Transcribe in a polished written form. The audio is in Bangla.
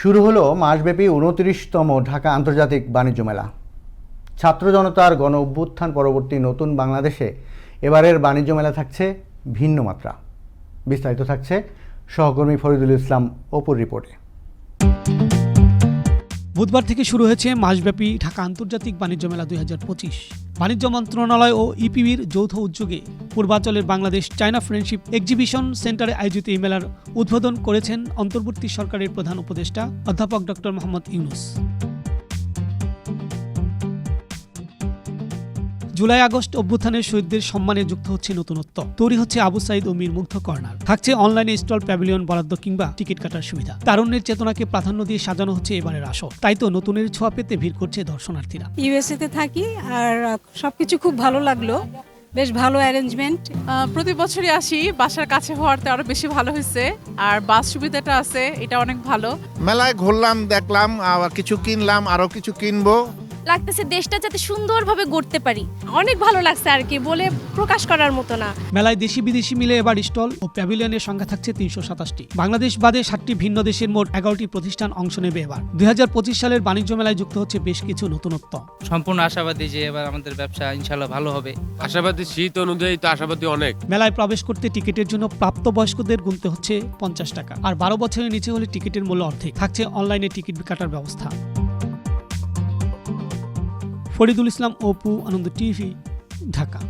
শুরু হলো মাসব্যাপী ২৯তম ঢাকা আন্তর্জাতিক বাণিজ্য মেলা। ছাত্র জনতার গণ অভ্যুত্থান পরবর্তী নতুন বাংলাদেশে এবারের বাণিজ্য মেলা থাকছে ভিন্ন মাত্রা। বিস্তারিত থাকছে সহকর্মী ফরিদুল ইসলাম অপুর রিপোর্টে। বুধবার থেকে শুরু হয়েছে মাসব্যাপী ঢাকা আন্তর্জাতিক বাণিজ্য মেলা ২০২৫। বাণিজ্য মন্ত্রণালয় ও ইপিবির যৌথ উদ্যোগে পূর্বাঞ্চলের বাংলাদেশ চায়না ফ্রেন্ডশিপ এক্সিবিশন সেন্টারে আয়োজিত এই মেলার উদ্বোধন করেছেন অন্তর্বর্তী সরকারের প্রধান উপদেষ্টা অধ্যাপক doctor Mohammad Yunus. July August অভ্যুত্থানের শহীদদের সম্মানে যুক্ত হচ্ছে নতুনত্ব, তৈরি হচ্ছে আবু সাইদ ও মীর মুগ্ধ কর্নার, থাকছে অনলাইনে স্টল, প্যাভিলিয়ন বরাদ্দ কিংবা টিকিট কাটার সুবিধা। তারুণ্যের চেতনাকে প্রাধান্য দিয়ে সাজানো হচ্ছে এবারের আসর, তাই তো নতুনের ছোঁয়া পেতে ভিড় করছে দর্শনার্থীরা। ইউএসএ তে থাকি আর সবকিছু খুব ভালো লাগলো, বেশ ভালো অ্যারেঞ্জমেন্ট। প্রতি বছরই আসি, বাসার কাছে হওয়াতে আরো বেশি ভালো হয়েছে, আর বাস সুবিধাটা আছে, এটা অনেক ভালো। মেলায় ঘুরলাম, দেখলাম, আবার কিছু কিনলাম, আরো কিছু কিনবো। লাগতেছে দেশটা যাতে সুন্দরভাবে গড়তে পারি। অনেক ভালো লাগছে আর কি, বলে প্রকাশ করার মতো না। মেলায় দেশি বিদেশি মিলে এবার স্টল ও প্যাভিলিয়নের সংখ্যা থাকছে ৩২৭টি। বাংলাদেশ বাদে ৭টি ভিন্ন দেশের মোট ১১টি প্রতিষ্ঠান অংশ নেবে এবার। ২০২৫ সালের বাণিজ্য মেলায় যুক্ত হচ্ছে বেশ কিছু নতুনত্ব। সম্পূর্ণ আশাবাদী যে এবার আমাদের ব্যবসা ইনশাআল্লাহ ভালো হবে। আশাবাদী, শীত অনুযায়ী তো আশাবাদী অনেক। মেলায় প্রবেশ করতে টিকিটের জন্য প্রাপ্তবয়স্কদের গুনতে হচ্ছে ৫০ টাকা, আর ১২ বছরের নিচে হলে টিকিটের মূল্য অর্ধেক। থাকছে অনলাইনে টিকিট কাটার ব্যবস্থা। ফরিদুল ইসলাম অপু, আনন্দ টিভি, ঢাকা।